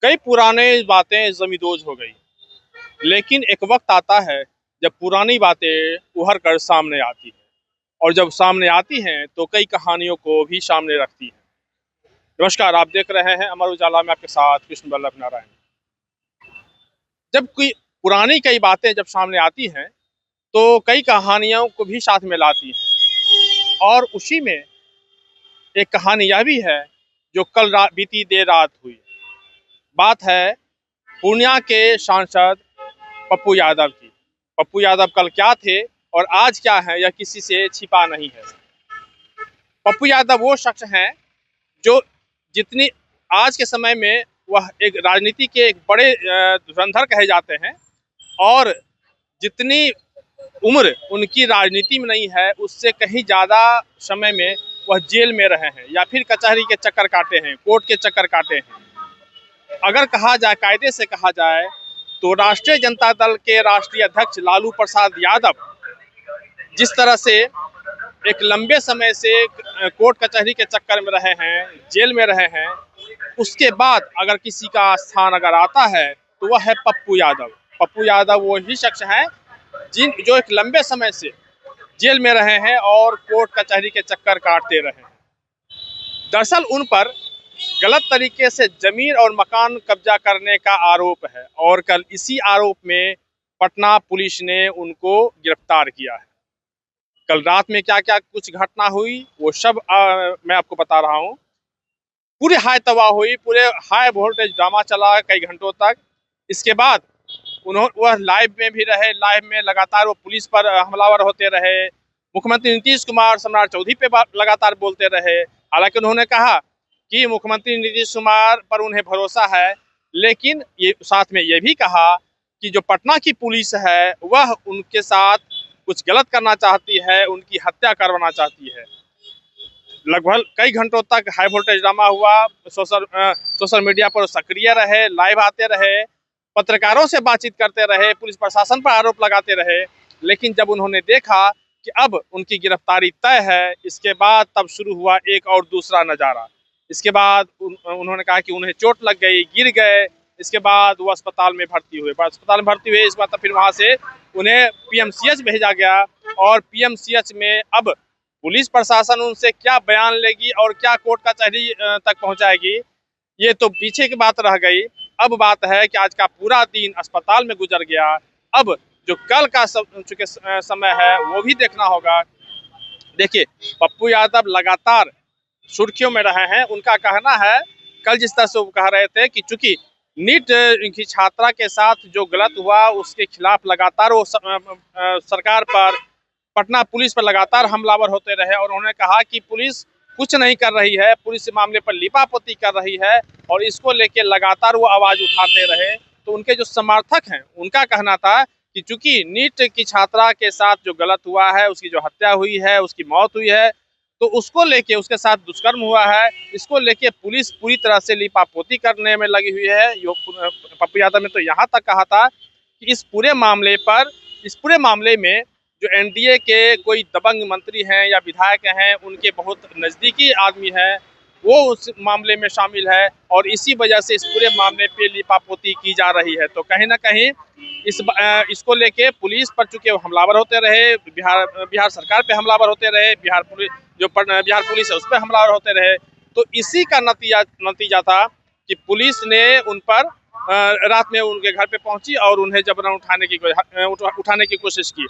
कई पुराने बातें जमींदोज हो गई, लेकिन एक वक्त आता है जब पुरानी बातें उभर कर सामने आती हैं, और जब सामने आती हैं तो कई कहानियों को भी सामने रखती हैं। नमस्कार, आप देख रहे हैं अमर उजाला में आपके साथ कृष्ण वल्लभ नारायण। जब कोई पुरानी कई बातें जब सामने आती हैं तो कई कहानियों को भी साथ में लाती हैं, और उसी में एक कहानी यह भी है जो कल बीती देर रात हुई। बात है पूर्णिया के सांसद पप्पू यादव की। पप्पू यादव कल क्या थे और आज क्या है, यह किसी से छिपा नहीं है। पप्पू यादव वो शख्स हैं जो जितनी आज के समय में वह एक राजनीति के एक बड़े धुरंधर कहे जाते हैं, और जितनी उम्र उनकी राजनीति में नहीं है उससे कहीं ज़्यादा समय में वह जेल में रहे हैं या फिर कचहरी के चक्कर काटे हैं, कोर्ट के चक्कर काटे हैं। अगर कहा जाए, कायदे से कहा जाए, तो राष्ट्रीय जनता दल के राष्ट्रीय अध्यक्ष लालू प्रसाद यादव जिस तरह से एक लंबे समय से कोर्ट कचहरी के चक्कर में रहे हैं, जेल में रहे हैं, उसके बाद अगर किसी का स्थान अगर आता है तो वह है पप्पू यादव। पप्पू यादव वही शख्स हैं जो एक लंबे समय से जेल में रहे हैं और कोर्ट कचहरी के चक्कर काटते रहे हैं। दरअसल उन पर गलत तरीके से जमीन और मकान कब्जा करने का आरोप है, और कल इसी आरोप में पटना पुलिस ने उनको गिरफ्तार किया है। कल रात में क्या क्या कुछ घटना हुई वो सब मैं आपको बता रहा हूँ। पूरी हाई तबाह हुई, पूरे हाई वोल्टेज ड्रामा चला कई घंटों तक। इसके बाद वह लाइव में भी रहे, लाइव में लगातार वो पुलिस पर हमलावर होते रहे। मुख्यमंत्री नीतीश कुमार सम्राट चौधरी पे लगातार बोलते रहे। हालांकि उन्होंने कहा कि मुख्यमंत्री नीतीश कुमार पर उन्हें भरोसा है, लेकिन ये साथ में ये भी कहा कि जो पटना की पुलिस है वह उनके साथ कुछ गलत करना चाहती है, उनकी हत्या करवाना चाहती है। लगभग कई घंटों तक हाई वोल्टेज ड्रामा हुआ। सोशल मीडिया पर सक्रिय रहे, लाइव आते रहे, पत्रकारों से बातचीत करते रहे, पुलिस प्रशासन पर आरोप लगाते रहे। लेकिन जब उन्होंने देखा कि अब उनकी गिरफ्तारी तय है, इसके बाद तब शुरू हुआ एक और दूसरा नज़ारा। इसके बाद उन्होंने कहा कि उन्हें चोट लग गई, गिर गए। इसके बाद वो अस्पताल में भर्ती हुए। इसके बाद फिर वहाँ से उन्हें पीएमसीएच भेजा गया, और पीएमसीएच में अब पुलिस प्रशासन उनसे क्या बयान लेगी और क्या कोर्ट कचहरी तक पहुंचाएगी, ये तो पीछे की बात रह गई। अब बात है कि आज का पूरा दिन अस्पताल में गुजर गया। अब जो कल का चूंकि समय है वो भी देखना होगा। देखिए, पप्पू यादव लगातार सुर्खियों में रहे हैं। उनका कहना है, कल जिस तरह से वो कह रहे थे कि चूंकि नीट की छात्रा के साथ जो गलत हुआ उसके खिलाफ लगातार वो सरकार पर, पटना पुलिस पर लगातार हमलावर होते रहे, और उन्होंने कहा कि पुलिस कुछ नहीं कर रही है, पुलिस इस मामले पर लीपापोती कर रही है, और इसको लेके लगातार वो आवाज़ उठाते रहे। तो उनके जो समर्थक हैं उनका कहना था कि चूंकि नीट की छात्रा के साथ जो गलत हुआ है, उसकी जो हत्या हुई है, उसकी मौत हुई है, तो उसको लेके, उसके साथ दुष्कर्म हुआ है, इसको लेके पुलिस पूरी तरह से लीपापोती करने में लगी हुई है। पप्पू यादव ने तो यहाँ तक कहा था कि इस पूरे मामले में जो एनडीए के कोई दबंग मंत्री हैं या विधायक हैं, उनके बहुत नज़दीकी आदमी हैं, वो उस मामले में शामिल है, और इसी वजह से इस पूरे मामले पे लीपापोती की जा रही है। तो कहीं ना कहीं इसको लेके पुलिस पर चूंकि हमलावर होते रहे, बिहार सरकार पे हमलावर होते रहे, बिहार पुलिस है उस पर हमलावर होते रहे, तो इसी का नतीजा था कि पुलिस ने उन पर रात में उनके घर पे पहुंची और उन्हें जबरन उठाने की कोशिश की।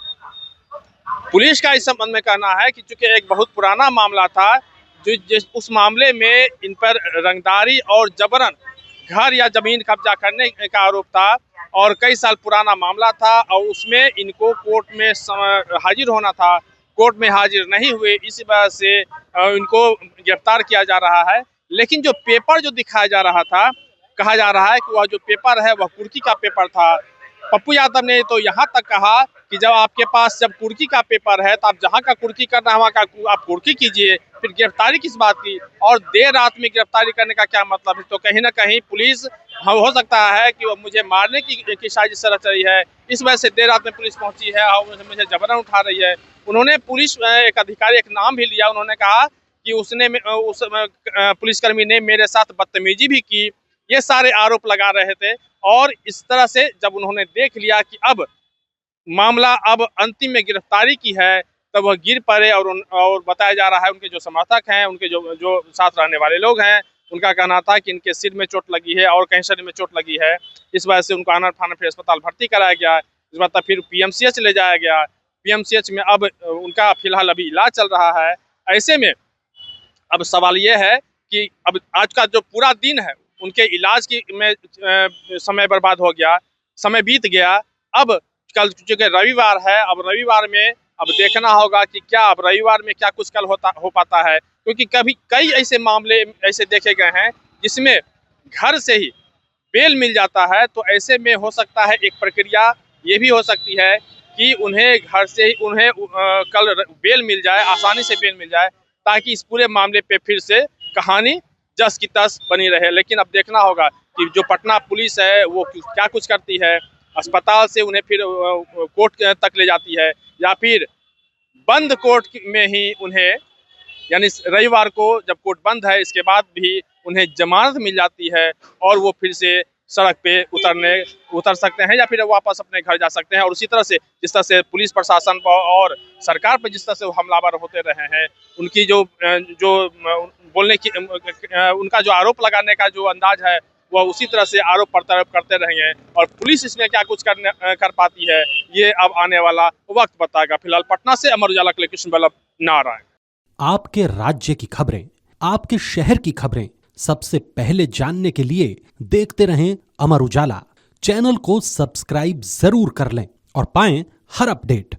पुलिस का इस संबंध में कहना है कि चूंकि एक बहुत पुराना मामला था, उस मामले में इन पर रंगदारी और जबरन घर या जमीन कब्जा करने का आरोप था, और कई साल पुराना मामला था, और उसमें इनको कोर्ट में हाजिर होना था। कोर्ट में हाजिर नहीं हुए, इसी वजह से इनको गिरफ्तार किया जा रहा है। लेकिन जो पेपर जो दिखाया जा रहा था, कहा जा रहा है कि वह जो पेपर है वह कुर्की का पेपर था। पप्पू यादव ने तो यहाँ तक कहा कि जब आपके पास जब कुर्की का पेपर है तो आप जहाँ का कुर्की करना है वहाँ का आप कुर्की कीजिए, फिर गिरफ्तारी किस बात की, और देर रात में गिरफ्तारी करने का क्या मतलब है। तो कहीं ना कहीं पुलिस, हो सकता है कि वो मुझे मारने की साजिश रच रही है, इस वजह से देर रात में पुलिस पहुंची है और मुझे जबरन उठा रही है। उन्होंने पुलिस एक अधिकारी एक नाम भी लिया, उन्होंने कहा कि उस पुलिसकर्मी ने मेरे साथ बदतमीजी भी की, ये सारे आरोप लगा रहे थे। और इस तरह से जब उन्होंने देख लिया कि अब मामला अब अंतिम में गिरफ्तारी की है, तब वह गिर पड़े। और बताया जा रहा है उनके जो समर्थक हैं, उनके जो साथ रहने वाले लोग हैं, उनका कहना था कि इनके सिर में चोट लगी है और कहीं शरीर में चोट लगी है। इस वजह से उनको आनर थाना फिर अस्पताल भर्ती कराया गया। इस बार फिर पीएमसीएच ले जाया गया। पीएमसीएच में अब उनका फिलहाल अभी इलाज चल रहा है। ऐसे में अब सवाल ये है कि अब आज का जो पूरा दिन है उनके इलाज की में समय बर्बाद हो गया, समय बीत गया। अब कल चूंकि रविवार है, अब रविवार में अब देखना होगा कि क्या अब रविवार में क्या कुछ कल हो पाता है, क्योंकि कभी कई ऐसे मामले ऐसे देखे गए हैं जिसमें घर से ही बेल मिल जाता है। तो ऐसे में हो सकता है एक प्रक्रिया ये भी हो सकती है कि उन्हें घर से ही उन्हें कल बेल मिल जाए, आसानी से बेल मिल जाए, ताकि इस पूरे मामले पे फिर से कहानी जस की तस बनी रहे। लेकिन अब देखना होगा कि जो पटना पुलिस है वो क्या कुछ करती है। अस्पताल से उन्हें फिर कोर्ट तक ले जाती है, या फिर बंद कोर्ट में ही उन्हें, यानी रविवार को जब कोर्ट बंद है इसके बाद भी उन्हें जमानत मिल जाती है और वो फिर से सड़क पे उतर सकते हैं, या फिर वापस अपने घर जा सकते हैं। और उसी तरह से जिस तरह से पुलिस प्रशासन पर और सरकार पर जिस तरह से हमलावर होते रहे हैं, उनकी जो बोलने की उनका जो आरोप लगाने का जो अंदाज है वह उसी तरह से आरोप प्रत्यारोप करते रहेंगे। और पुलिस इसमें क्या कुछ कर पाती है, ये अब आने वाला वक्त बताएगा। फिलहाल पटना से अमर उजाला के लिए कृष्ण बल्लभ नारायण। आपके राज्य की खबरें, आपके शहर की खबरें सबसे पहले जानने के लिए देखते रहें अमर उजाला। चैनल को सब्सक्राइब जरूर कर लें और पाएं हर अपडेट।